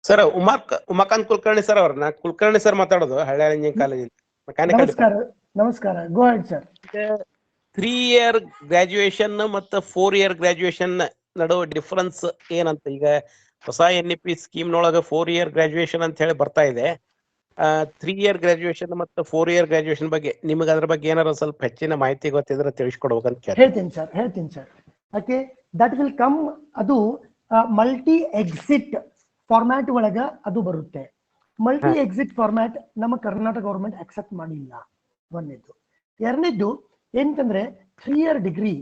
Sir Umakant Kulkarni sir ಅವ್ರನ್ನ Kulkarni sir ಮಾತಾಡೋದು Haliyal engineering ಕಾಲೇಜಿಂದ ನಮಸ್ಕಾರ ನಮಸ್ಕಾರ go ahead sir 3 year graduation ಮತ್ತು 4 year ಗ್ರಾಜುಯೇಷನ್ ನಡುವೆ ಡಿಫರೆನ್ಸ್ ಏನಂತ ಈಗ ಹೊಸ NEP ಸ್ಕೀಮ್ ನೊಳಗ 4 year ಗ್ರಾಜುಯೇಷನ್ ಅಂತ ಹೇಳಿ ಬರ್ತಾ ಇದೆ 3 year ಗ್ರಾಜುಯೇಷನ್ ಮತ್ತು 4 year ಗ್ರಾಜುಯೇಷನ್ ಬಗ್ಗೆ ನಿಮಗೆ ಅದರ ಬಗ್ಗೆ ಏನಾರ ಸ್ವಲ್ಪ ಹೆಚ್ಚಿನ ಮಾಹಿತಿ ಗೊತ್ತಿದ್ರೆ ತಿಳಿಸ್ಕೊಡ್ಬೇಕಂತ ಹೇಳ್ತೀನಿ sir okay that will come ಅದು ಮಲ್ಟಿ ಎಕ್ಸಿಟ್ ಫಾರ್ಮ್ಯಾಟ್ ಒಳಗ ಅದು ಬರುತ್ತೆ ಮಲ್ಟಿ ಎಕ್ಸಿಟ್ ಫಾರ್ಮ್ಯಾಟ್ ನಮ್ಮ ಕರ್ನಾಟಕ ಗವರ್ಮೆಂಟ್ ಅಕ್ಸೆಪ್ಟ್ ಮಾಡಿಲ್ಲ ಒಂದನೇದು ಎರಡನೇದು ಏನಂತಂದ್ರೆ 3 year degree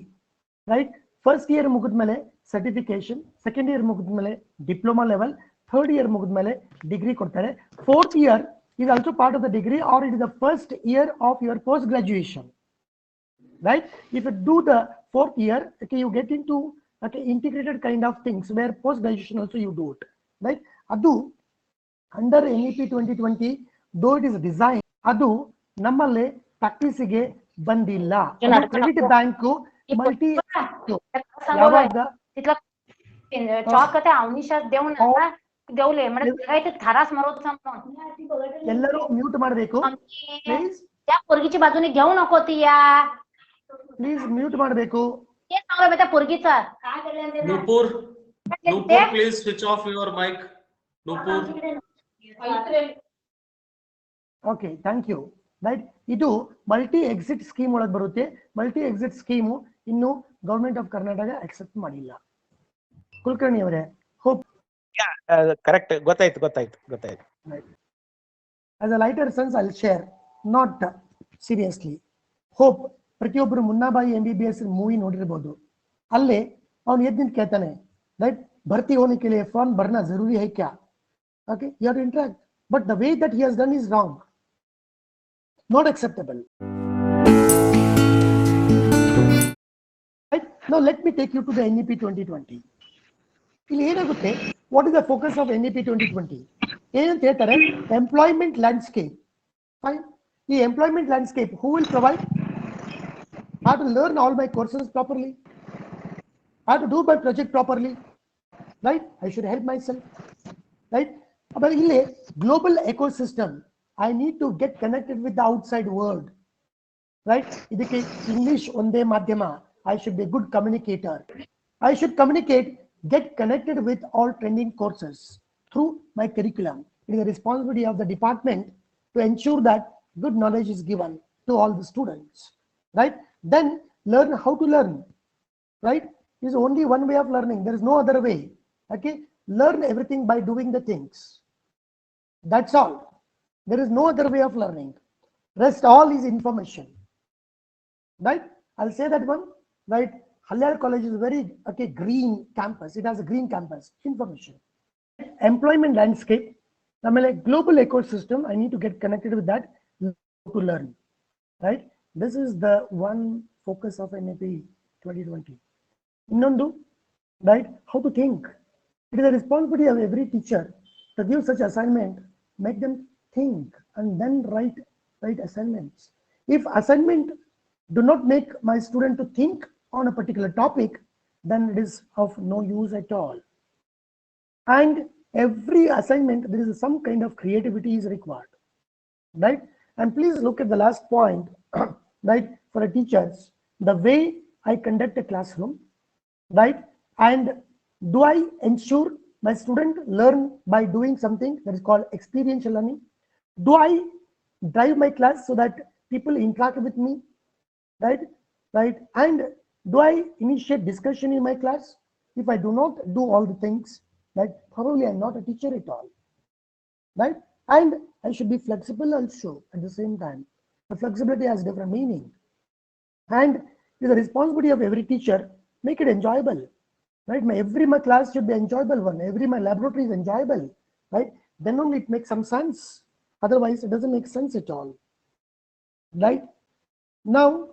right first year ಮುಗಿದ್ಮೇಲೆ ಸರ್ಟಿಫಿಕೇಶನ್ ಸೆಕೆಂಡ್ ಇಯರ್ ಮುಗಿದ್ಮೇಲೆ ಡಿಪ್ಲೊಮಾ ಲೆವೆಲ್ ಥರ್ಡ್ ಇಯರ್ ಮುಗಿದ್ಮೇಲೆ ಡಿಗ್ರಿ ಕೊಡ್ತಾರೆ fourth year is also part of the degree or it is the first year of your post graduation, right? If you do the fourth year, okay, you get into okay integrated kind of things where post graduation also you do it, right? Adu under NEP 2020 though it is designed adu namalle practice ge bandilla credit bank multi yavaga itla chocolate avnisha devna ದೇವ್ಲೆ madam ಥರಾಸ್ ಮರೋದು ಎಲ್ಲರೂ mute ಮಾಡಬೇಕು please ಯಾಕೆ ಪುರ್ಗಿಚಿ ಬಾಜುನಿ घेऊ नकोतीया please mute ಮಾಡಬೇಕು ಏನ್ सांगला बेटा ಪುರ್ಗಿचा Nupur please switch off your mic Nupur okay thank you right ಇದು ಮಲ್ಟಿ ಎಕ್ಸಿಟ್ ಸ್ಕೀಮ್ ಒಳಗೆ ಬರುತ್ತೆ ಮಲ್ಟಿ ಎಕ್ಸಿಟ್ ಸ್ಕೀಮ್ ಇನ್ನು ಗವರ್ಮೆಂಟ್ ಆಫ್ ಕರ್ನಾಟಕ ಅಕ್ಸೆಪ್ಟ್ ಮಾಡಿಲ್ಲ ಕುಲಕರ್ಣಿ ಅವರೇ ಹೋಪ್ ಕರೆಕ್ಟ್ ಗೊತ್ತಾಯ್ತು as a lighter sense I'll share not seriously hope ಪ್ರತಿಯೊಬ್ಬರು ಮುನ್ನಾಬಾಯಿ MBBS ಮೂವಿ ನೋಡಿರಬಹುದು ಅಲ್ಲೇ ಅವನು ಎದ್ದು ನಿಂತು ಕೇಳ್ತಾನೆ ರೈಟ್ ಭರ್ತಿ होने के लिए फॉर्म भरना जरूरी है क्या okay you have to interact but the way that he has done is wrong not acceptable right now let me take you to the NEP 2020 ಇಲ್ಲಿ ಏನಾಗುತ್ತೆ what is the focus of NEP 2020 ಏನಂತ ಹೇಳ್ತಾರೆ employment landscape fine the employment landscape who will provide I have to learn all my courses properly I have to do my project properly right I should help myself right but ಇಲ್ಲಿ global ecosystem I need to get connected with the outside world right ಇದಕ್ಕೆ English ಒಂದೇ ಮಾಧ್ಯಮ I should be a good communicator I should communicate get connected with all trending courses through my curriculum. It is the responsibility of the department to ensure that good knowledge is given to all the students, right? Then learn how to learn, right? There is only one way of learning. There is no other way, okay? Learn everything by doing the things. That's all. There is no other way of learning. Rest all is information, right? I'll say that one, right? Haliyal College is very okay green campus. It has a green campus. Information, employment landscape, global ecosystem. I need to get connected with that to learn. Right. This is the one focus of NEP 2020. Innondu, right? How to think. It is the responsibility of every teacher to give such assignment, make them think, and then write assignments. If assignment do not make my student to think on a particular topic, then it is of no use at all. And every assignment there is some kind of creativity is required, right? And please look at the last point, right? For a teachers, the way I conduct a classroom, right? And do I ensure my student learn by doing something that is called experiential learning? Do I drive my class so that people interact with me, right? And do I initiate discussion in my class? If I do not do all the things, right, probably I'm not a teacher at all, right? And I should be flexible also at the same time. The flexibility has different meaning. And it is the responsibility of every teacher, make it enjoyable, right? My class should be enjoyable one. My laboratory is enjoyable, right? Then only it makes some sense. Otherwise, it doesn't make sense at all, right? Now,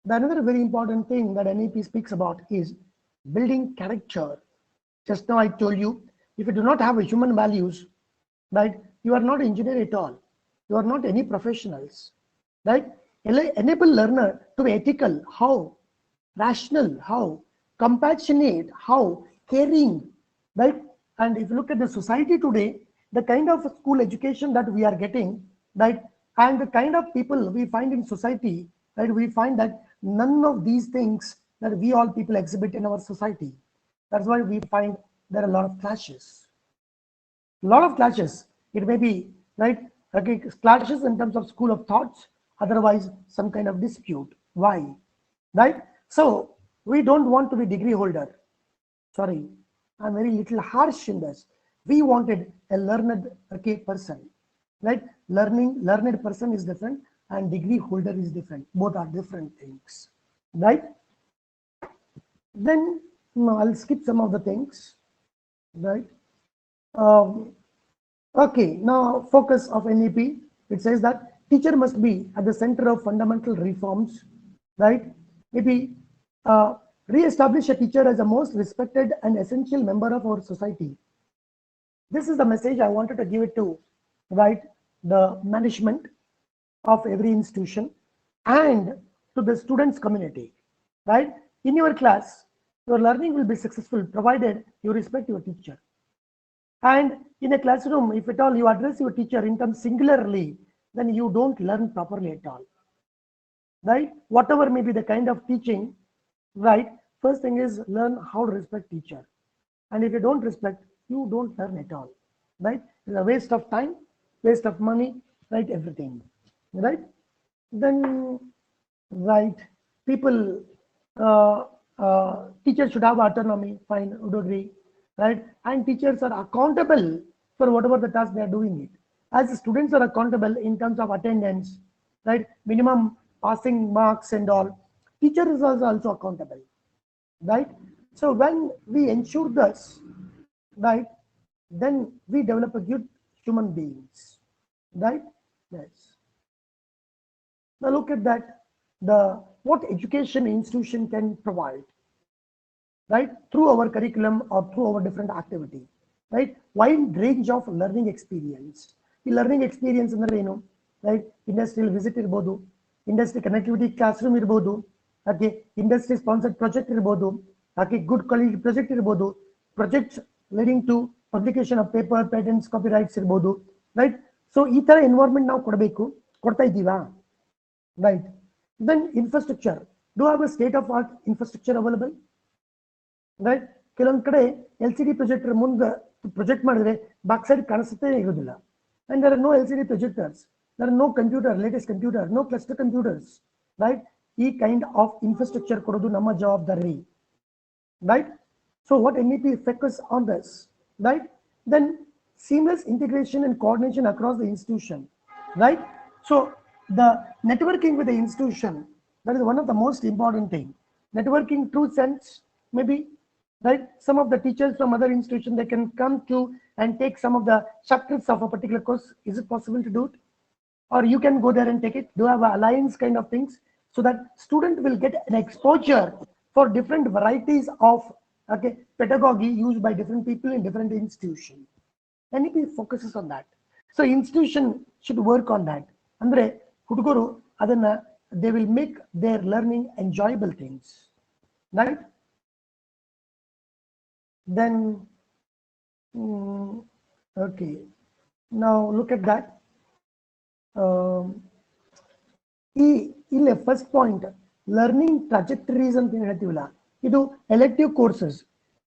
another very important thing that NEP speaks about is building character. Just now I told you, if you do not have a human values, right, you are not engineer at all. You are not any professionals, right? Enable learner to be ethical. How? Rational. How? Compassionate. How? Caring, right? And if you look at the society today, the kind of school education that we are getting, right, and the kind of people we find in society, right, we find that none of these things that we all people exhibit in our society. That's why we find there are a lot of clashes. A lot of clashes. It may be, right, okay, clashes in terms of school of thoughts, otherwise some kind of dispute. Why? Right? So we don't want to be degree holder. Sorry, I'm very little harsh in this. We wanted a learned, okay, person, right? Learned person is different and degree holder is different. Both are different things, right? Then I'll skip some of the things, right? Okay, now focus of NEP. It says that teacher must be at the center of fundamental reforms, right? Maybe re-establish a teacher as the most respected and essential member of our society. This is the message I wanted to give it to, right, the management of every institution and to the students community, right? In your class, your learning will be successful provided you respect your teacher. And in a classroom, if at all you address your teacher in terms singularly, then you don't learn properly at all, right? Whatever may be the kind of teaching, right? First thing is learn how to respect teacher. And if you don't respect, you don't learn at all, right? It's a waste of time, waste of money, right? Everything, right? Then, right, people, teachers should have autonomy, fine, would agree, right? And teachers are accountable for whatever the task they are doing it. As students are accountable in terms of attendance, right? Minimum passing marks and all. Teacher is also accountable, right? So when we ensure this, right, then we develop a good human beings, right? Yes. Now look at that, what education institution can provide, right, through our curriculum or through our different activity, right? Wide range of learning experience. The learning experience ಅಂದ್ರೆ ಏನು, right? Industrial visit ಇರಬಹುದು, industry connectivity classroom ಇರಬಹುದು, okay, industry sponsored project ಇರಬಹುದು, okay, good quality project ಇರಬಹುದು, projects leading to publication of paper, patents, copyrights ಇರಬಹುದು, right? So ಈ ತರ environment ನಾವು ಕೊಡ್ತಾ ಇದ್ದೀವಾ, right? Then infrastructure, do you have a state of art infrastructure available, right? ಕೆಲವೊಂದು ಕಡೆ LCD projector ಮುಂದೆ project ಮಾಡಿದ್ರೆ back side ಕಾಣಿಸುತ್ತೆ ಇರೋದಿಲ್ಲ, and there are no LCD projectors, there are no computer, latest computer, no cluster computers, right? ಈ kind of infrastructure ಕೊಡೋದು ನಮ್ಮ ಜವಾಬ್ದಾರಿ, right? So what NEP focus on this, right? Then seamless integration and coordination across the institution, right? So the networking with the institution, that is one of the most important thing. Networking true sense, maybe, right? Some of the teachers from other institutions, they can come to and take some of the chapters of a particular course. Is it possible to do it? Or you can go there and take it. Do you have an alliance kind of things, so that student will get an exposure for different varieties of, okay, pedagogy used by different people in different institutions. NEP focuses on that. So institution should work on that. Andre ಹುಡುಗರು ಅದನ್ನ, they will make their learning enjoyable things, right? Then okay, now look at that. ಇಲ್ಲಿ first point learning ಟ್ರಾಜೆಕ್ಟರೀಸ್ ಅಂತ ಹೇಳ್ತೀವಲ್ಲ, ಇದು elective courses.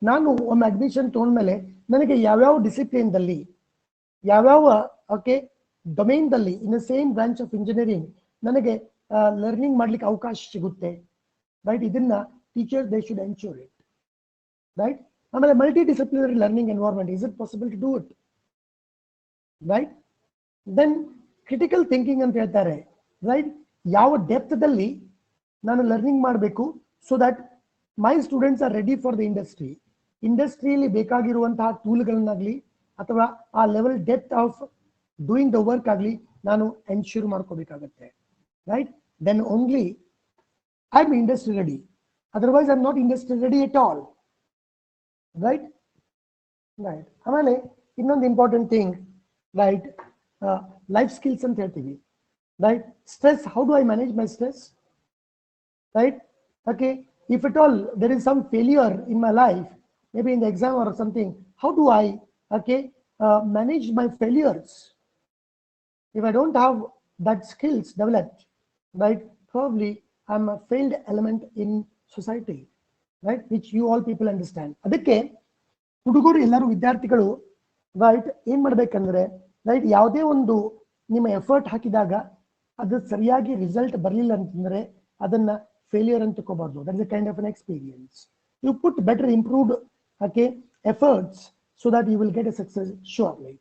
ನಾನು ಒಮ್ಮೆ admission ತಗೊಂಡ್ಮೇಲೆ ನನಗೆ ಯಾವ್ಯಾವ ಡಿಸಿಪ್ಲಿನ್ದಲ್ಲಿ, ಯಾವ್ಯಾವ, ಓಕೆ, ಡೊಮೇನ್ದಲ್ಲಿ in the same branch of engineering ನನಗೆ ಲರ್ನಿಂಗ್ ಮಾಡ್ಲಿಕ್ಕೆ ಅವಕಾಶ ಸಿಗುತ್ತೆ, ರೈಟ್? ಇದನ್ನ teacher they should ensure it, right? ಆಮೇಲೆ multi disciplinary learning environment, is it possible to do it, right? Then critical thinking ಅಂತ ಹೇಳ್ತಾರೆ, ರೈಟ್? ಯಾವ ಡೆಪ್ತ್ದಲ್ಲಿ ನಾನು ಲರ್ನಿಂಗ್ ಮಾಡಬೇಕು, so that my students are ready for the industry. ಇಂಡಸ್ಟ್ರಿಯಲ್ಲಿ ಬೇಕಾಗಿರುವಂತಹ ಟೂಲ್ಗಳನ್ನಾಗಲಿ ಅಥವಾ ಆ level depth of doing the work ಆಗಲಿ ನಾನು ಎನ್ಶ್ಯೂರ್ ಮಾಡ್ಕೋಬೇಕಾಗತ್ತೆ, right? Then only I am industry ready, otherwise I am not industry ready at all, right? Right. ಆಮೇಲೆ ಇನ್ನೊಂದು important thing, right, life skills ಅಂತ ಹೇಳ್ತೀವಿ, right? Stress, how do I manage my stress, right? Okay, if at all there is some failure in my life, maybe in the exam or something, how do I manage my failures? If I don't have that skills developed, right, probably I'm a failed element in society, right, which you all people understand. ಅದಕ್ಕೆ ಹುಡುಗರು ಎಲ್ಲರೂ ವಿದ್ಯಾರ್ಥಿಗಳು right ಏನ್ ಮಾಡ್ಬೇಕಂದ್ರೆ right ಯಾವುದೇ ಒಂದು ನಿಮ್ಮ effort ಹಾಕಿದಾಗ ಅದು ಸರಿಯಾಗಿ ರಿಸಲ್ಟ್ ಬರಲಿಲ್ಲ ಅಂತಂದ್ರೆ ಅದನ್ನ ಫೇಲಿಯರ್ ಅಂತ ತಗೋಬಾರ್ದು. That is a kind of an experience. You put better improved efforts so that you will get a success surely.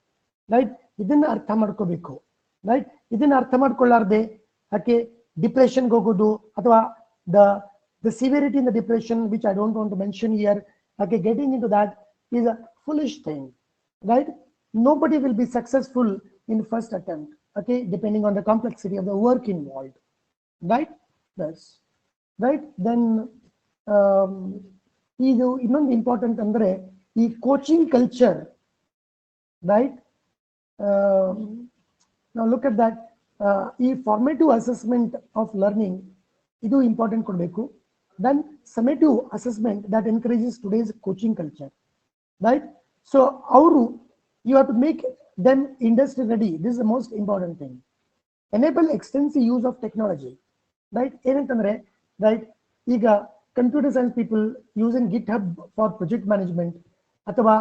Right, ಇದನ್ನ ಅರ್ಥ ಮಾಡ್ಕೋಬೇಕು. ರೈಟ್, ಇದನ್ನ ಅರ್ಥ ಮಾಡ್ಕೊಳ್ಳಾರ್ದೆ ಡಿಪ್ರೆಷನ್ಗೆ ಹೋಗೋದು ಅಥವಾ the severity in the depression, which I don't want to mention here, getting into that is a foolish thing, right? Nobody will be successful in first attempt, depending on the complexity of the work involved, right? Yes, right. Then ಇದು ಇನ್ನೊಂದು important ಅಂದ್ರೆ ಈ coaching culture, right? Now look at that. ಈ formative assessment of learning ಇದು important ಕೊಡಬೇಕು. Then summative assessment that encourages today's coaching culture, right? So you have to make them industry ready. This is the most important thing. Enable extensive use of technology, right? Enantandre, right, iga computer science people using GitHub for project management athava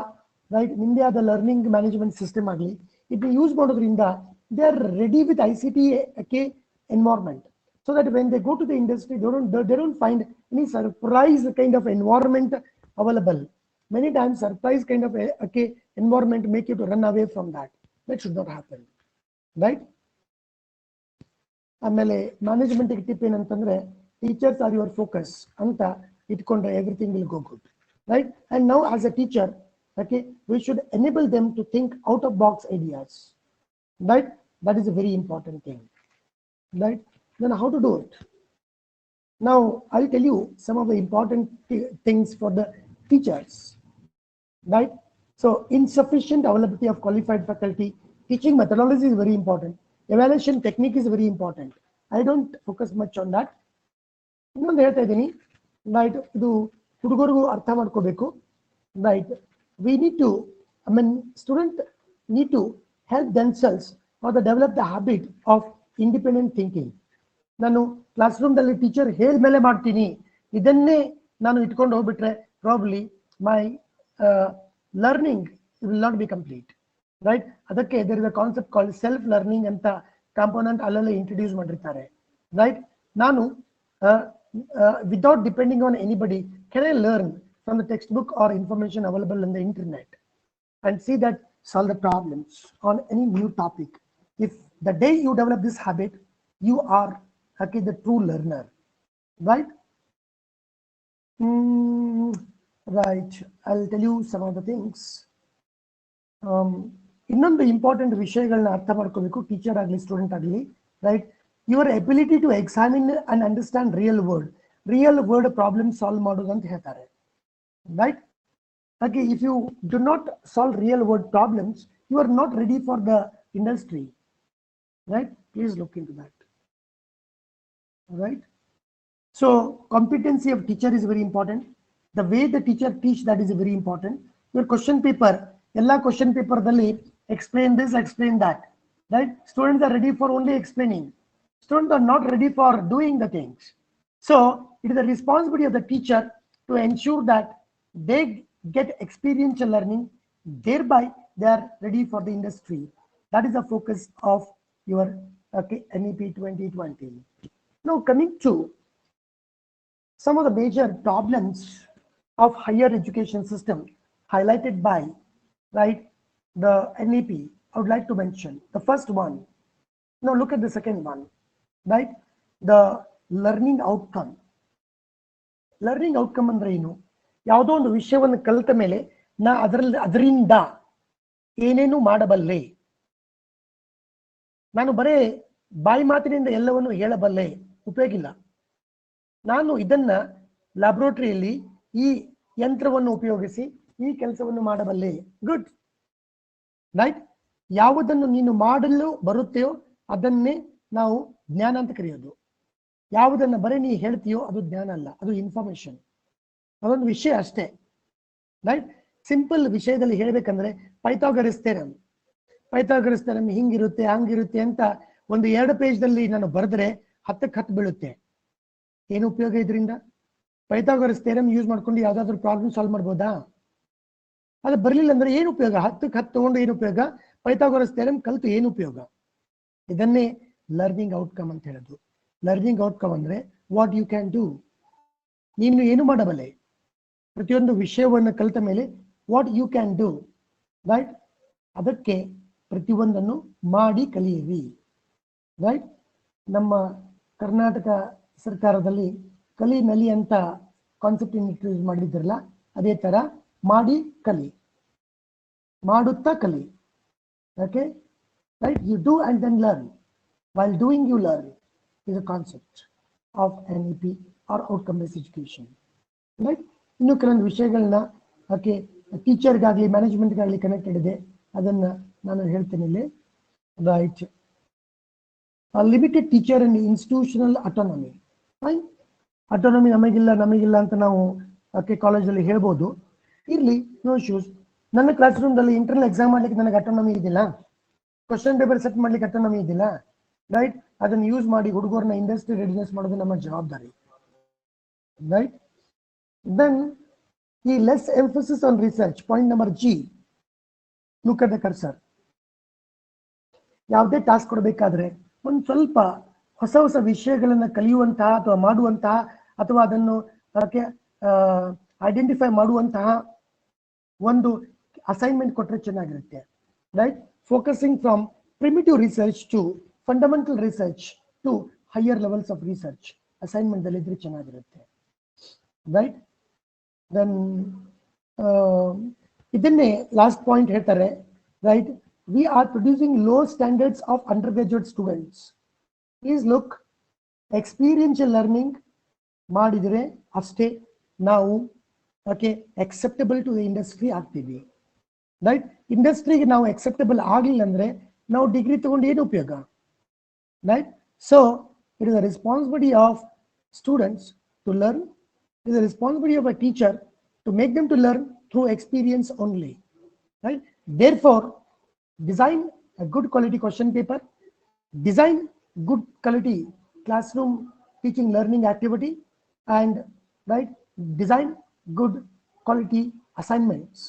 right India the learning management system agli idna use madodrinda they are ready with ICT environment, so that when they go to the industry they don't find any surprise kind of environment available. Many times surprise kind of environment make you to run away from that. That should not happen, right? ಆಮೇಲೆ management tip ಏನಂತಂದ್ರೆ teachers R your focus ಅಂತ ಇಟ್ಕೊಂಡ್ರೆ everything will go good, right? And now as a teacher we should enable them to think out of box ideas, right? That is a very important thing, right? Then how to do it? Now I'll tell you some of the important things for the teachers, right? So insufficient availability of qualified faculty, teaching methodology is very important, evaluation technique is very important. I don't focus much on that. ಇನ್ನೊಂದು ಹೇಳ್ತಾ ಇದ್ದೀನಿ, right, ಇದು ಹುಡುಗರಿಗೂ ಅರ್ಥ ಮಾಡ್ಕೋಬೇಕು, right? We need to, student need to help themselves or to develop the habit of independent thinking. ನಾನು class ರೂಮ್ದಲ್ಲಿ teacher ಹೇಳ್ಮೇಲೆ ಮಾಡ್ತೀನಿ ಇದನ್ನೇ ನಾನು ಇಟ್ಕೊಂಡು ಹೋಗ್ಬಿಟ್ರೆ probably my learning will not be complete, right? ಅದಕ್ಕೆ there is a concept called self learning ಅಂತ ಕಾಂಪೋನೆಂಟ್ ಅಲ್ಲೆಲ್ಲ ಇಂಟ್ರೊಡ್ಯೂಸ್ ಮಾಡಿರ್ತಾರೆ, ರೈಟ್? ನಾನು without depending on anybody, can I learn from the textbook or information available on the internet and see that solve the problems on any new topic? If the day you develop this habit, you are the true learner, right? Right, I'll tell you some of the things. ಇನ್ನೊಂದು important ವಿಷಯಗಳನ್ನ ಅರ್ಥ ಮಾಡ್ಕೋಬೇಕು, teacher ಆಗಲಿ student ಆಗಲಿ, right? Your ability to examine and understand real world problem solve ಮಾಡೋದು ಅಂತ ಹೇಳ್ತಾರೆ, right? If you do not solve real world problems, you are not ready for the industry, right? Please look into that, right? So competency of teacher is very important. The way the teacher teach, that is very important. Your question paper, ella question paper dalli explain this, explain that, right? Students are ready for only explaining. Students are not ready for doing the things. So it is the responsibility of the teacher to ensure that they get experiential learning, thereby they are ready for the industry. That is the focus of your NEP 2020. Now coming to some of the major problems of higher education system highlighted by, right, the NEP, I would like to mention the first one. Now look at the second one, right? The learning outcome. Learning outcome ಅಂದ್ರೆ ಏನು? ಯಾವುದೋ ಒಂದು ವಿಷಯವನ್ನು ಕಲಿತ ಮೇಲೆ ನಾ ಅದರಿಂದ ಏನೇನು ಮಾಡಬಲ್ಲೆ, ನಾನು ಬರೇ ಬಾಯಿ ಮಾತಿನಿಂದ ಎಲ್ಲವನ್ನು ಹೇಳಬಲ್ಲೆ, ಉಪಯೋಗ ಇಲ್ಲ. ನಾನು ಇದನ್ನ ಲ್ಯಾಬ್ರೋಟರಿಯಲ್ಲಿ ಈ ಯಂತ್ರವನ್ನು ಉಪಯೋಗಿಸಿ ಈ ಕೆಲಸವನ್ನು ಮಾಡಬಲ್ಲೆ, ಗುಡ್, ರೈಟ್? ಯಾವುದನ್ನು ನೀನು ಮಾಡಲು ಬರುತ್ತೆಯೋ ಅದನ್ನೇ ನಾವು ಜ್ಞಾನ ಅಂತ ಕರೆಯೋದು. ಯಾವುದನ್ನ ಬರೀ ನೀ ಹೇಳ್ತೀಯೋ ಅದು ಜ್ಞಾನ ಅಲ್ಲ, ಅದು ಇನ್ಫಾರ್ಮೇಶನ್, ಅದೊಂದು ವಿಷಯ ಅಷ್ಟೇ. ರೈಟ್. ಸಿಂಪಲ್ ವಿಷಯದಲ್ಲಿ ಹೇಳ್ಬೇಕಂದ್ರೆ ಪೈಥಾಗರಸ್ ಥಿಯರಮ್ ಹಿಂಗಿರುತ್ತೆ ಹಂಗಿರುತ್ತೆ ಅಂತ ಒಂದು 2 ಪೇಜ್ದಲ್ಲಿ ನಾನು ಬರೆದ್ರೆ 10ಕ್ಕೆ 10 ಬೀಳುತ್ತೆ. ಏನು ಉಪಯೋಗ ಇದರಿಂದ? ಪೈಥಾಗರಸ್ ಥಿಯರಮ್ ಯೂಸ್ ಮಾಡ್ಕೊಂಡು ಯಾವ್ದಾದ್ರು ಪ್ರಾಬ್ಲಮ್ ಸಾಲ್ವ್ ಮಾಡ್ಬೋದಾ? ಅದು ಬರಲಿಲ್ಲ ಅಂದ್ರೆ ಏನು ಉಪಯೋಗ? 10ಕ್ಕೆ 10 ತಗೊಂಡು ಏನು ಉಪಯೋಗ? ಪೈಥಾಗರಸ್ ಥಿಯರಮ್ ಕಲಿತು ಏನು ಉಪಯೋಗ? ಇದನ್ನೇ ಲರ್ನಿಂಗ್ ಔಟ್ಕಮ್ ಅಂತ ಹೇಳೋದು. ಲರ್ನಿಂಗ್ ಔಟ್ಕಮ್ ಅಂದ್ರೆ ವಾಟ್ ಯು ಕ್ಯಾನ್ ಡೂ. ನೀನು ಏನು ಮಾಡಬಲ್ಲೆ? ಪ್ರತಿಯೊಂದು ವಿಷಯವನ್ನು ಕಲಿತ ಮೇಲೆ what you can do, right? ಅದಕ್ಕೆ ಪ್ರತಿಯೊಂದನ್ನು ಮಾಡಿ ಕಲಿಯಿರಿ, ರೈಟ್? ನಮ್ಮ ಕರ್ನಾಟಕ ಸರ್ಕಾರದಲ್ಲಿ ಕಲಿ ನಲಿ ಅಂತ ಕಾನ್ಸೆಪ್ಟ್ ಇಂಟ್ರೊಡ್ಯೂಸ್ ಮಾಡಿದ್ರಲ್ಲ, ಅದೇ ತರ ಮಾಡಿ ಕಲಿ, ಮಾಡುತ್ತಾ ಕಲಿ. Okay, right? You do and then learn. While doing you learn is a concept of NEP or outcome based education, right? ಇನ್ನು ಕೆಲವೊಂದು ವಿಷಯಗಳನ್ನ ಓಕೆ ಟೀಚರ್ಗಾಗಲಿ ಮ್ಯಾನೇಜ್ಮೆಂಟ್ಗಾಗಲಿ ಕನೆಕ್ಟೆಡ್ ಇದೆ, ಅದನ್ನ ನಾನು ಹೇಳ್ತೇನೆ ಇಲ್ಲಿ, right? Limited teacher and institutional autonomy. Autonomy ನಮಗಿಲ್ಲ ಅಂತ ನಾವು ಓಕೆ ಕಾಲೇಜಲ್ಲಿ ಹೇಳ್ಬೋದು. ಇರ್ಲಿ, ನೋ ಇಶ್ಯೂಸ್. ನನ್ನ ಕ್ಲಾಸ್ ರೂಮ್ದಲ್ಲಿ ಇಂಟರ್ನಲ್ ಎಕ್ಸಾಮ್ ಮಾಡ್ಲಿಕ್ಕೆ ನನಗೆ ಅಟಾನಮಿ ಇದಿಲ್ಲ, ಕ್ವಶನ್ ಪೇಪರ್ ಸೆಟ್ ಮಾಡ್ಲಿಕ್ಕೆ ಅಟಾನಮಿ ಇದಿಲ್ಲ, ರೈಟ್? ಅದನ್ನು ಯೂಸ್ ಮಾಡಿ ಹುಡುಗರನ್ನ ಇಂಡಸ್ಟ್ರಿ ರೆಡಿನೆಸ್ ಮಾಡೋದು ನಮ್ಮ ಜವಾಬ್ದಾರಿ, ರೈಟ್? ದೆನ್ ಈ less emphasis on research, point number G. Look at the cursor. ಯಾವುದೇ ಟಾಸ್ಕ್ ಕೊಡಬೇಕಾದ್ರೆ ಒಂದು ಸ್ವಲ್ಪ ಹೊಸ ಹೊಸ ವಿಷಯಗಳನ್ನ ಕಲಿಯುವಂತಹ ಅಥವಾ ಮಾಡುವಂತಹ ಅಥವಾ ಅದನ್ನು ಐಡೆಂಟಿಫೈ ಮಾಡುವಂತಹ ಒಂದು ಅಸೈನ್ಮೆಂಟ್ ಕೊಟ್ಟರೆ ಚೆನ್ನಾಗಿರುತ್ತೆ, right? Focusing from primitive research to fundamental research to higher levels of research assignment dalidre chenagirutte, right? Then idanne last point ಹೇಳ್ತಾರೆ, right? We are producing low standards of undergraduate students. Please look, experiential learning ಮಾಡಿದ್ರೆ ಅಷ್ಟೇ ನಾವು okay acceptable to the industry ಆಗ್ತೀವಿ, right? ಇಂಡಸ್ಟ್ರಿಗೆ ನಾವು acceptable ಆಗಲಿಲ್ಲ ಅಂದ್ರೆ ನಾವು ಡಿಗ್ರಿ ತಗೊಂಡು ಏನು ಉಪಯೋಗ, right? So it is a responsibility of students to learn. It is a responsibility of a teacher to make them to learn through experience only, right? Therefore, design a good quality question paper, design good quality classroom teaching learning activity, and right, design good quality assignments,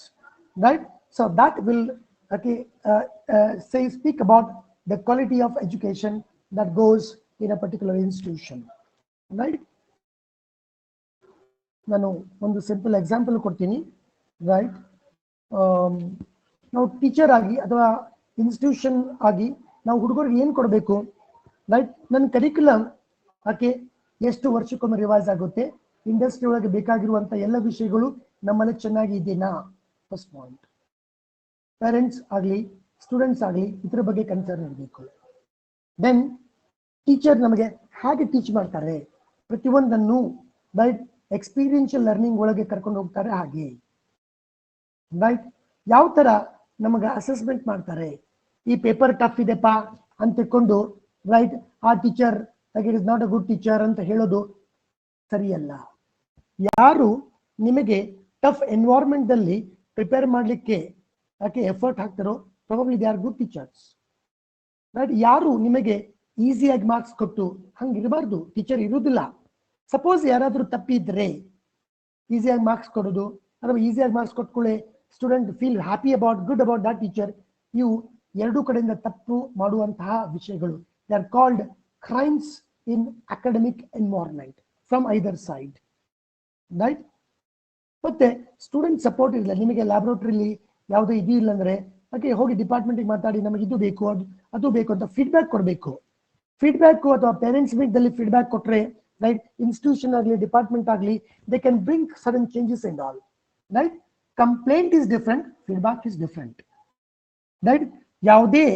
right? So that will okay speak about the quality of education that goes in a particular institution, right? ನಾನು ಒಂದು simple example ಕೊಡ್ತೀನಿ, right? ನಾವು teacher ಆಗಿ ಅಥವಾ institution ಆಗಿ ನಾವು ಹುಡುಗರಿಗೆ ಏನು ಕೊಡಬೇಕು, ರೈಟ್? ನನ್ನ ಕರಿಕ್ಯುಲಮ್ ಓಕೆ ಎಷ್ಟು ವರ್ಷಕ್ಕೊಮ್ಮೆ ರಿವೈಸ್ ಆಗುತ್ತೆ, ಇಂಡಸ್ಟ್ರಿ ಒಳಗೆ ಬೇಕಾಗಿರುವಂಥ ಎಲ್ಲ ವಿಷಯಗಳು ನಮ್ಮಲ್ಲಿ ಚೆನ್ನಾಗಿ ಇದೆನಾ, ಫಸ್ಟ್ ಪಾಯಿಂಟ್. ಪೇರೆಂಟ್ಸ್ ಆಗಲಿ ಸ್ಟೂಡೆಂಟ್ಸ್ ಆಗಲಿ ಇದ್ರ ಬಗ್ಗೆ ಕನ್ಸರ್ನ್ ಇರಬೇಕು. ದೆನ್ ಟೀಚರ್ ನಮಗೆ ಹೇಗೆ ಟೀಚ್ ಮಾಡ್ತಾರೆ, ಪ್ರತಿಯೊಂದನ್ನು ರೈಟ್ ಎಕ್ಸ್ಪೀರಿಯನ್ಷಿಯಲ್ ಲರ್ನಿಂಗ್ ಒಳಗೆ ಕರ್ಕೊಂಡು ಹೋಗ್ತಾರೆ, ಹಾಗೆ ರೈಟ್? ಯಾವ ತರ ನಮಗೆ ಅಸೆಸ್ಮೆಂಟ್ ಮಾಡ್ತಾರೆ, ಈ ಪೇಪರ್ ಟಫ್ ಇದೆಪ್ಪ ಅಂತ ತಿಳ್ಕೊಂಡು ರೈಟ್ ಆ teacher it is not a good teacher ಅಂತ ಹೇಳೋದು ಸರಿಯಲ್ಲ. ಯಾರು ನಿಮಗೆ ಟಫ್ ಎನ್ವೈರನ್ಮೆಂಟ್ ದಲ್ಲಿ ಪ್ರಿಪೇರ್ ಮಾಡಲಿಕ್ಕೆ ಯಾಕೆ ಎಫರ್ಟ್ ಹಾಕ್ತಾರೋ probably they are good teachers, right? ಯಾರು ನಿಮಗೆ ಈಸಿಯಾಗಿ ಮಾರ್ಕ್ಸ್ ಕೊಟ್ಟು ಹಂಗಿರಬಾರ್ದು, ಟೀಚರ್ ಇರುವುದಿಲ್ಲ. ಸಪೋಸ್ ಯಾರಾದರೂ ತಪ್ಪಿದ್ರೆ ಈಸಿಯಾಗಿ ಮಾರ್ಕ್ಸ್ ಕೊಡೋದು ಅಥವಾ ಈಸಿಯಾಗಿ ಮಾರ್ಕ್ಸ್ ಕೊಟ್ಕೊಳ್ಳಿ student feel happy about good about that teacher, ಇವು ಎರಡೂ ಕಡೆಯಿಂದ ತಪ್ಪು ಮಾಡುವಂತಹ ವಿಷಯಗಳು. They are called crimes in academic environment from either side, right? ಮತ್ತೆ ಸ್ಟೂಡೆಂಟ್ ಸಪೋರ್ಟ್ ಇಲ್ಲ, ನಿಮಗೆ ಲ್ಯಾಬ್ರೋಟರಿಲಿ ಯಾವುದೇ ಇದು ಇಲ್ಲ ಅಂದ್ರೆ ಓಕೆ ಹೋಗಿ ಡಿಪಾರ್ಟ್ಮೆಂಟ್ಗೆ ಮಾತಾಡಿ ನಮಗೆ ಇದು ಬೇಕು ಅದು ಬೇಕು ಅಂತ ಫೀಡ್ಬ್ಯಾಕ್ ಕೊಡಬೇಕು. ಫೀಡ್ಬ್ಯಾಕ್ ಅಥವಾ ಪೇರೆಂಟ್ಸ್ ಮೀಟ್ದಲ್ಲಿ ಫೀಡ್ಬ್ಯಾಕ್ ಕೊಟ್ರೆ ರೈಟ್ ಇನ್ಸ್ಟಿಟ್ಯೂಷನ್ ಆಗಲಿ ಡಿಪಾರ್ಟ್ಮೆಂಟ್ ಆಗಲಿ they can bring sudden changes and all, right? Complaint is different, feedback is different, right? ಯಾವುದೇ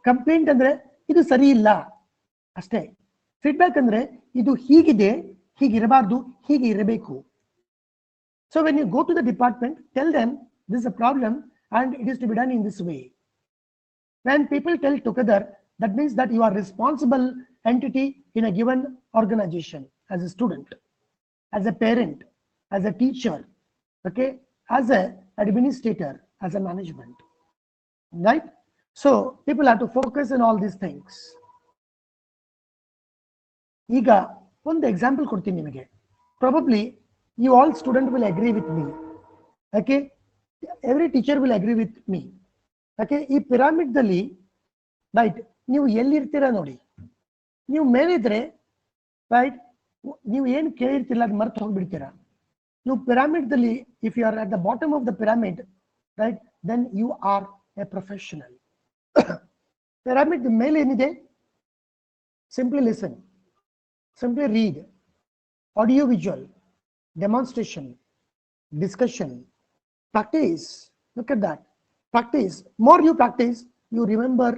ಕಂಪ್ಲೇಂಟ್ ಅಂದ್ರೆ ಇದು ಸರಿ ಇಲ್ಲ ಅಷ್ಟೇ, ಫೀಡ್ಬ್ಯಾಕ್ ಅಂದ್ರೆ ಇದು ಹೀಗಿದೆ, ಹೀಗಿರಬಾರ್ದು, ಹೀಗೆ ಇರಬೇಕು. So when you go to the department, tell them this is a problem and it is to be done in this way. When people tell together, that means that you are responsible entity in a given organization, as a student, as a parent, as a teacher, okay, as a administrator, as a management, right? So people have to focus on all these things. ಈಗ ಒಂದು example ಕೊಡ್ತೀನಿ ನಿಮಗೆ. Probably you all student will agree with me. Okay, every teacher will agree with me. Okay, ಈ pyramid ದಲ್ಲಿ right ನೀವು ಎಲ್ಲಿರ್ತೀರಾ ನೋಡಿ. ನೀವು ಮೇಲಿದ್ರೆ right ನೀವು ಏನು ಕೇಳಿರ್ತಿಲ್ಲ ಅದು ಮರ್ತು ಹೋಗ್ಬಿಡ್ತೀರಾ. ನೀವು ಪಿರಮಿಡ್ ದಲ್ಲಿ if you are at the bottom of the pyramid right then you are a professional. Pyramid ಮೇಲೆ ಏನಿದೆ? Simply listen, simply read, audio visual, demonstration, discussion, practice. Look at that. Practice. More you practice, you remember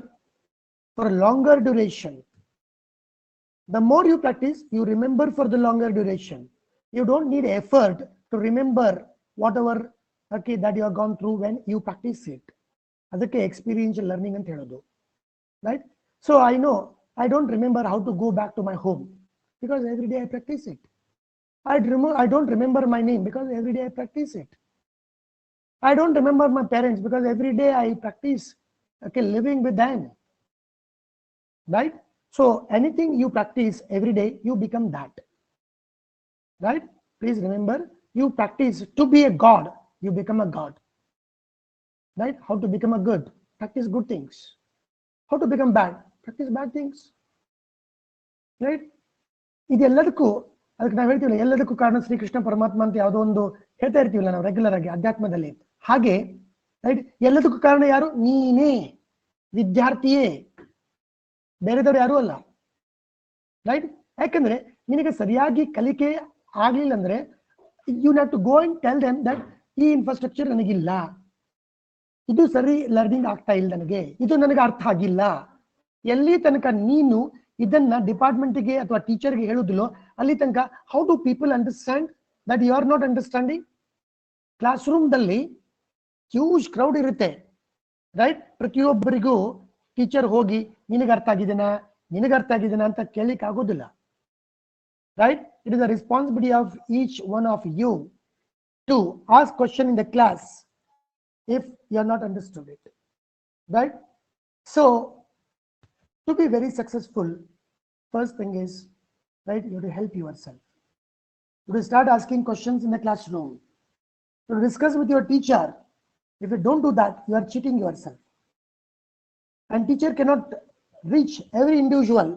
for a longer duration. The more you practice, you remember for the longer duration. You don't need effort to remember whatever okay that you have gone through when you practice it. Adake experiential learning anta helodu, right? So I know I don't remember how to go back to my home because every day I practice it. I don't remember my name because every day I practice it. I don't remember my parents because every day I practice okay living with them, right? So anything you practice every day, you become that, right? Please remember, you practice to be a god, you become a god, right? How to become a good? Practice good things. How to become bad? Practice bad things, right? ಇದೆಲ್ಲದಕ್ಕೂ ಅದಕ್ಕೆ ನಾವು ಹೇಳ್ತೀವಲ್ಲ, ಎಲ್ಲದಕ್ಕೂ ಕಾರಣ ಶ್ರೀಕೃಷ್ಣ ಪರಮಾತ್ಮ ಅಂತ ಯಾವುದೋ ಒಂದು ಹೇಳ್ತಾ ಇರ್ತೀವಲ್ಲ ನಾವು ರೆಗ್ಯುಲರ್ ಆಗಿ ಅಧ್ಯಾತ್ಮದಲ್ಲಿ. ಹಾಗೆ ರೈಟ್ ಎಲ್ಲದಕ್ಕೂ ಕಾರಣ ಯಾರು? ನೀನೇ, ವಿದ್ಯಾರ್ಥಿಯೇ, ಬೇರೆದವ್ರು ಯಾರು ಅಲ್ಲ, ರೈಟ್? ಯಾಕಂದ್ರೆ ನಿನಗೆ ಸರಿಯಾಗಿ ಕಲಿಕೆ ಆಗ್ಲಿಲ್ಲ ಅಂದ್ರೆ you have to go and tell them that ಈ ಇನ್ಫ್ರಾಸ್ಟ್ರಕ್ಚರ್ ನನಗಿಲ್ಲ, ಇದು ಸರಿ ಲರ್ನಿಂಗ್ ಆಗ್ತಾ ಇಲ್ಲ, ನನಗೆ ಇದು ನನಗೆ ಅರ್ಥ ಆಗಿಲ್ಲ. ಎಲ್ಲಿ ತನಕ ನೀನು ಇದನ್ನ ಡಿಪಾರ್ಟ್ಮೆಂಟ್ಗೆ ಅಥವಾ ಟೀಚರ್ಗೆ ಹೇಳುದಿಲ್ಲೋ ಅಲ್ಲಿ ತನಕ how do people understand that you are not understanding? Class ರೂಮ್ದಲ್ಲಿ ಹ್ಯೂಜ್ ಕ್ರೌಡ್ ಇರುತ್ತೆ, ರೈಟ್? ಪ್ರತಿಯೊಬ್ಬರಿಗೂ ಟೀಚರ್ ಹೋಗಿ ನಿನಗೆ ಅರ್ಥ ಆಗಿದೆನಾ ಅಂತ ಕೇಳಲಿಕ್ಕೆ ಆಗೋದಿಲ್ಲ, right? It is the responsibility of each one of you to ask question in the class if you are not understood it, right? So to be very successful, first thing is, right, you have to help yourself. You have to start asking questions in the classroom. You have to discuss with your teacher. If you don't do that, you are cheating yourself. And teacher cannot reach every individual,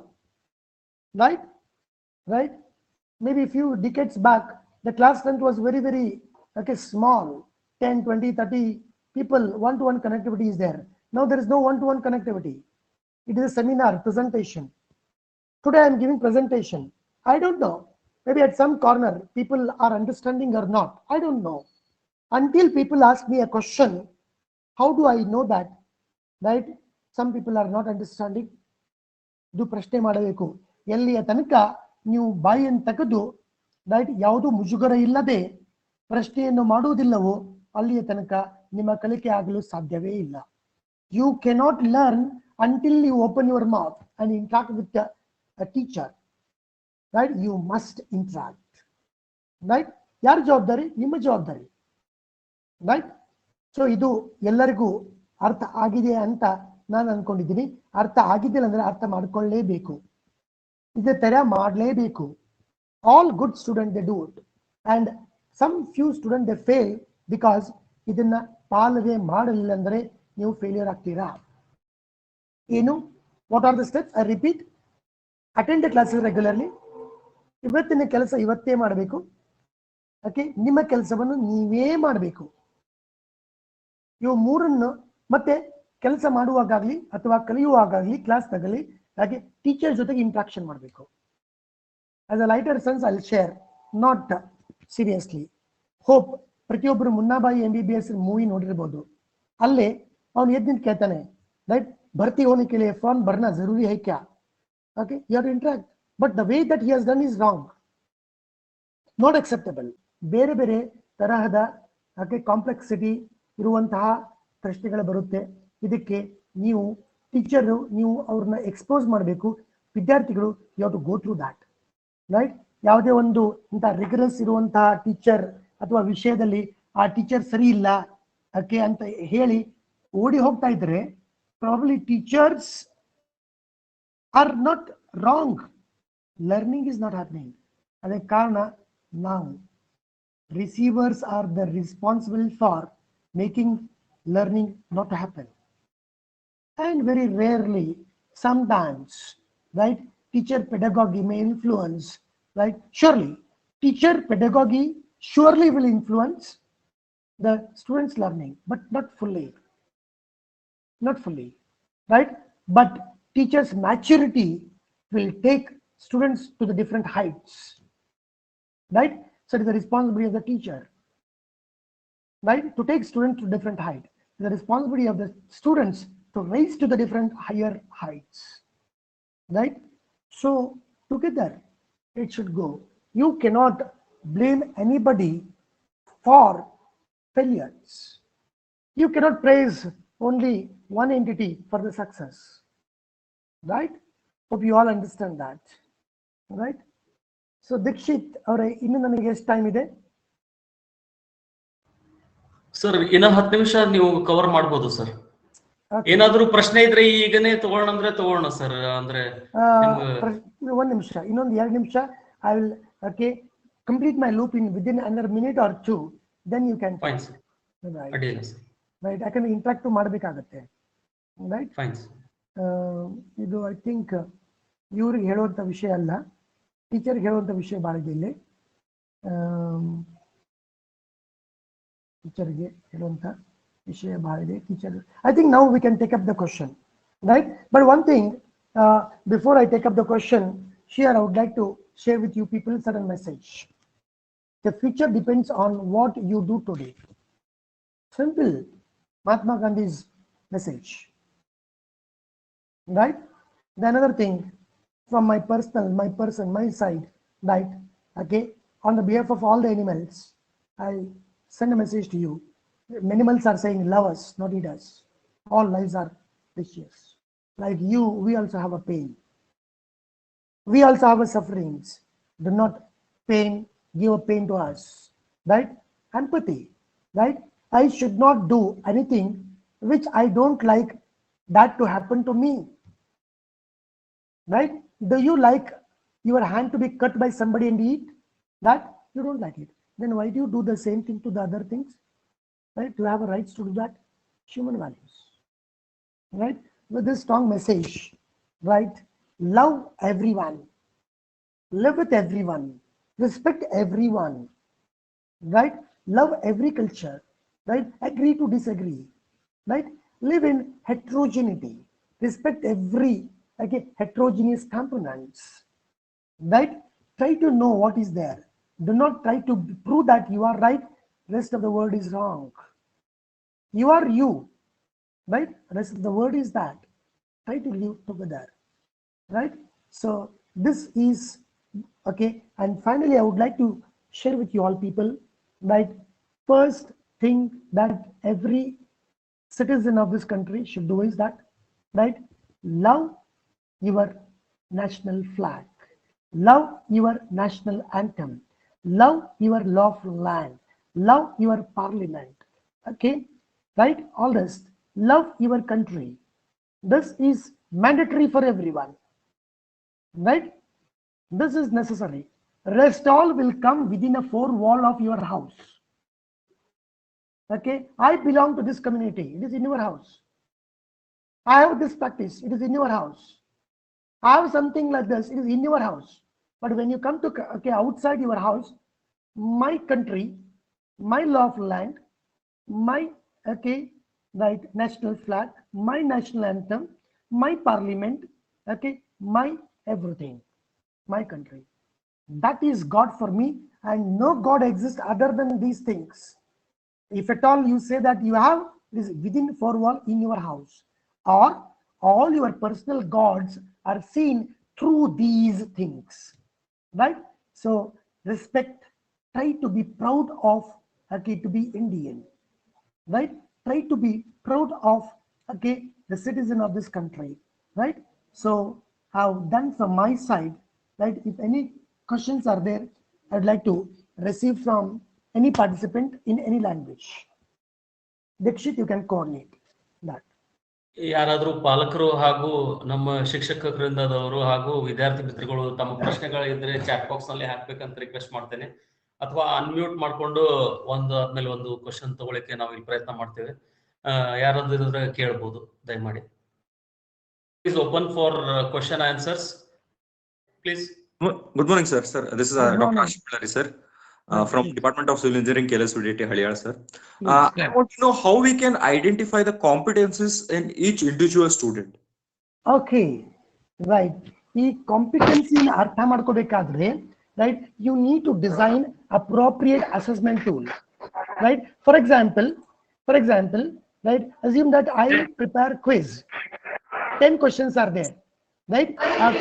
right? Right? Maybe a few decades back, the class strength was very, very okay, small. 10, 20, 30 people, one-to-one connectivity is there. Now there is no one-to-one connectivity. It is a seminar presentation. Today I am giving presentation. I don't know. Maybe at some corner people are understanding or not. I don't know. Until people ask me a question, how do I know that? Right? Some people are not understanding. ಇದು ಪ್ರಶ್ನೆ ಮಾಡಬೇಕು. ಎಲ್ಲಿಯ ತನಕ ನೀವು ಬಾಯಿಯನ್ನು ತೆಗೆದು right ಯಾವುದು ಮುಜುಗರ ಇಲ್ಲದೆ ಪ್ರಶ್ನೆಯನ್ನು ಮಾಡುವುದಿಲ್ಲವೋ ಅಲ್ಲಿಯ ತನಕ ನಿಮ್ಮ ಕಲಿಕೆ ಆಗಲು ಸಾಧ್ಯವೇ ಇಲ್ಲ. You cannot learn until you open your mouth and interact with a teacher, right? You must interact, right? ಯಾರ ಜವಾಬ್ದಾರಿ? ನಿಮ್ಮ ಜವಾಬ್ದಾರಿ, ರೈಟ್? ಸೊ ಇದು ಎಲ್ಲರಿಗೂ ಅರ್ಥ ಆಗಿದೆ ಅಂತ ನಾನು ಅನ್ಕೊಂಡಿದ್ದೀನಿ. ಅರ್ಥ ಆಗಿದ್ದಿಲ್ಲ ಅಂದ್ರೆ ಅರ್ಥ ಮಾಡ್ಕೊಳ್ಳೇಬೇಕು, ಇದೇ ತರ ಮಾಡಲೇಬೇಕು. All good student they do it and some few student they fail because ಇದನ್ನ ಪಾಲನೆ ಮಾಡಲಿಲ್ಲ ಅಂದ್ರೆ ನೀವು ಫೇಲ್ಯೂರ್ ಆಗ್ತೀರಾ. ಏನು? What are the steps? I repeat, attend the classes regularly. ಇವತ್ತಿನ ಕೆಲಸ ಇವತ್ತೇ ಮಾಡಬೇಕು. ಓಕೆ, ನಿಮ್ಮ ಕೆಲಸವನ್ನು ನೀವೇ ಮಾಡಬೇಕು. ಇವು ಮೂರನ್ನು ಮತ್ತೆ ಕೆಲಸ ಮಾಡುವಾಗಲಿ ಅಥವಾ ಕಲಿಯುವಾಗಲಿ ಕ್ಲಾಸ್ ತಗಲಿ ಹಾಗೆ ಟೀಚರ್ ಜೊತೆಗೆ ಇಂಟ್ರಾಕ್ಷನ್ ಮಾಡಬೇಕು. As a lighter sense I will share, not seriously. Hope ಪ್ರತಿಯೊಬ್ಬರು ಮುನ್ನಾಬಾಯಿ MBBS ಮೂವಿ ನೋಡಿರ್ಬೋದು. ಅಲ್ಲೇ ಅವನು ಎದ್ದು ನಿಂತು ಕೇಳ್ತಾನೆ, ರೈಟ್, भर्ती होने के लिए फॉर्म भरना जरूरी है क्या? Okay, you have to interact, but the way that he has done is wrong, not acceptable. ಬೇರೆ ಬೇರೆ ತರಹದ okay ಕಾಂಪ್ಲೆಕ್ಸಿಟಿ ಇರುವಂತಹ ಪ್ರಶ್ನೆಗಳು ಬರುತ್ತೆ. ಇದಕ್ಕೆ ನೀವು ಟೀಚರ್ ನೀವು ಅವ್ರನ್ನ ಎಕ್ಸ್ಪೋಸ್ ಮಾಡಬೇಕು. ವಿದ್ಯಾರ್ಥಿಗಳು you have to go through that, right? ಯಾವುದೇ ಒಂದು ಇಂಥ ರಿಗರಸ್ ಇರುವಂತಹ ಟೀಚರ್ ಅಥವಾ ವಿಷಯದಲ್ಲಿ ಆ ಟೀಚರ್ ಸರಿ ಇಲ್ಲ ಓಕೆ ಅಂತ ಹೇಳಿ ಓಡಿ ಹೋಗ್ತಾ ಇದ್ರೆ probably teachers R not wrong, learning is not happening. ಅದಕ್ಕೆ ಕಾರಣ ನಾವು receivers are the responsible for making learning not happen. And very rarely, sometimes, right, teacher pedagogy may influence, right? Surely teacher pedagogy surely will influence the students learning, but not fully, right? But teachers maturity will take students to the different heights, right? So it is the responsibility of the teacher, right, to take students to different height. It is the responsibility of the students to raise to the different higher heights, right? So together it should go. You cannot blame anybody for failures. You cannot praise only one entity for the success, right? Hope you all understand that, right? So Dikshit, ಅವರೇ ಇನ್ನು ನನಗೆ ಎಷ್ಟು time ಇದೆ? Sir ಇನ್ನ 10 ನಿಮಿಷ ನೀವು cover ಮಾಡಬಹುದು sir. ಏನಾದರೂ ಪ್ರಶ್ನೆ ಇದ್ರೆ ಈಗನೇ ತಗೊಳ್ಳೋಣ ಅಂದ್ರೆ ತಗೊಳ್ಳೋಣ ಸರ್. ಅಂದ್ರೆ ಒಂದು ನಿಮಿಷ, ಇನ್ನೊಂದು 2 ನಿಮಿಷ. I will complete my loop in within another minute or two, then you can fine sir. Right. ಅಡ್ಡಿಲ್ಲ ಸರ್. Right, ಯಾಕಂದ್ರೆ ಇಂಟ್ರಾಕ್ಟ್ ಮಾಡಬೇಕಾಗುತ್ತೆ, ರೈಟ್? Fine sir. ಇದು ಐ ಥಿಂಕ್ ಇವ್ರಿಗೆ ಹೇಳುವಂಥ ವಿಷಯ ಅಲ್ಲ, ಟೀಚರ್ಗೆ ಹೇಳುವಂಥ ವಿಷಯ ಭಾಳ ಇದೆ ಇಲ್ಲಿ. ಟೀಚರ್ಗೆ ಹೇಳುವಂಥ ವಿಷಯ ಭಾಳ ಇದೆ. Teacher I think now we can take up the question, right? But one thing, before I take up the question, here I would like to share with you people certain message. The future depends on what you do today. Simple, Mahatma Gandhi's message, right? The another thing, from my my side, right? Okay, on the behalf of all the animals, I send a message to you. Animals are saying love us, not eat us. All lives are precious. Like you, we also have a pain. We also have a sufferings. Do not give a pain to us, right? Empathy, right? I should not do anything which I don't like that to happen to me, right? Do you like your hand to be cut by somebody and eat that? You don't like it. Then why do you do the same thing to the other things, right? You have a right to do that. Human values, right? With this strong message, right? Love everyone, live with everyone, respect everyone, right? Love every culture, right? Agree to disagree, right? Live in heterogeneity, respect every heterogeneous components, right? Try to know what is there. Do not try to prove that you are right, rest of the world is wrong. You are you, right? Rest of the world is that. Try to live together, right? So this is okay. And finally, I would like to share with you all people, right? First thing that every citizen of this country should do is that, right? Love your national flag, love your national anthem, love your lawful land, love your parliament, okay, right? All this, love your country. This is mandatory for everyone, right? This is necessary. Rest all will come within a 4 wall of your house. Okay, I belong to this community, it is in your house. I have this practice, it is in your house. I have something like this, it is in your house. But when you come to outside your house, my country, my lawful land, my right national flag, my national anthem, my parliament, my everything, my country. That is God for me, and no God exists other than these things. If at all you say that you have this within 4 wall in your house, or all your personal gods are seen through these things, right? So respect, try to be proud of to be Indian, right? Try to be proud of the citizen of this country, right? So I've done from my side, right? If any questions are there, I'd like to receive from any participant in any language. Dikshit, you can coordinate that. ಯಾರಾದ್ರೂ ಪಾಲಕರು ಹಾಗೂ ನಮ್ಮ ಶಿಕ್ಷಕ ವೃಂದದವರು ಹಾಗೂ ವಿದ್ಯಾರ್ಥಿ ಮಿತ್ರಗಳು ತಮ್ಮ ಪ್ರಶ್ನೆಗಳಿದ್ರೆ chat box ನಲ್ಲಿ ಹಾಕ್ಬೇಕಂತ ರಿಕ್ವೆಸ್ಟ್ ಮಾಡ್ತೇನೆ, ಅಥವಾ ಅನ್ಮ್ಯೂಟ್ ಮಾಡ್ಕೊಂಡು ಆದ್ಮೇಲೆ ಒಂದು ಕ್ವಶನ್ ತಗೊಳ್ಳಿಕ್ಕೆ ನಾವು ಇಲ್ಲಿ ಪ್ರಯತ್ನ ಮಾಡ್ತೇವೆ. ಯಾರಾದ್ರೂ ಇದ್ರೆ ಕೇಳ್ಬೋದು ದಯಮಾಡಿ. Please open for question answers. Please. Good morning, sir. Sir, this is Dr. Ashik Pillari, sir, from Department of Civil Engineering, KLS VDIT, Haliyal, sir. I want to know how we can identify the competencies in each individual student. Okay, right. ಈ competency ಅರ್ಥ ಮಾಡ್ಕೋಬೇಕಾದ್ರೆ, right, you need to design appropriate assessment tool, right? For example, right, assume that I prepare quiz. 10 questions are there, right?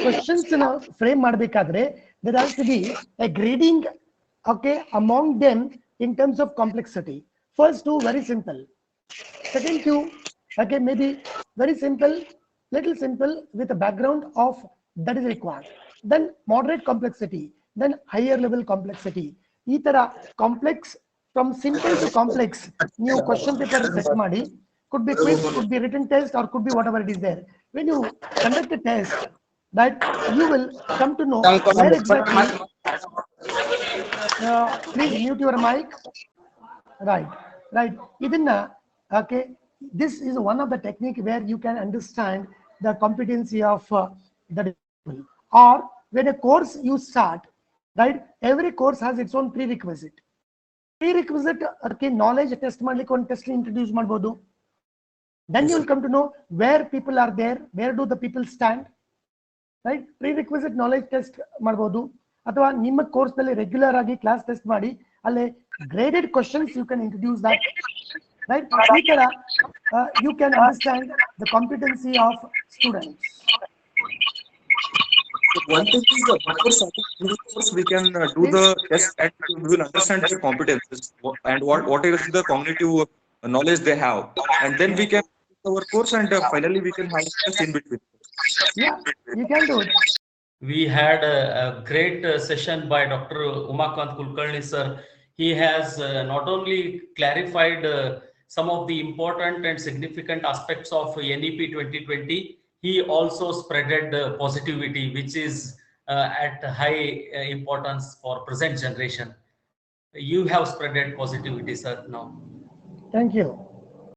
Questions frame ಮಾಡಬೇಕಾದ್ರೆ there has to be a grading, okay, among them in terms of complexity. First two very simple, second two, okay, maybe very simple, little simple with a background of that is required, then moderate complexity, then higher level complexity. ಈ ತರ complex, from simple to complex, new question paper set ಮಾಡಿ, could be quiz, could be written test, or could be whatever it is there. When you conduct a test, that you will come to know where exactly. Please mute your mic. Right. Idinna, okay, this is one of the technique where you can understand the competency of the people. Or when a course you start, right, every course has its own prerequisite, okay, knowledge test ಮಾಡ್ಲಿಕ್ಕೆ ಒಂದು test introduce ಮಾಡಬಹುದು. Then you will come to know where people are there, where do the people stand, right? Prerequisite knowledge test ಮಾಡಬಹುದು, ಅಥವಾ ನಿಮ್ಮ course ನಲ್ಲಿ regular ಆಗಿ class test ಮಾಡಿ ಅಲ್ಲಿ graded questions you can introduce that, right? ಈ ತರ you can understand the competency of students. One thing is that before starting the course, we can do the test and we will understand their competences and what is the cognitive knowledge they have, and then we can do our course, and finally we can have a test in between. Yeah, you can do it. We had a great session by Dr. Umakant Kulkarni, sir. He has not only clarified some of the important and significant aspects of NEP 2020, he also spreaded positivity, which is at high importance for present generation. You have spreaded positivity, sir, now. Thank you.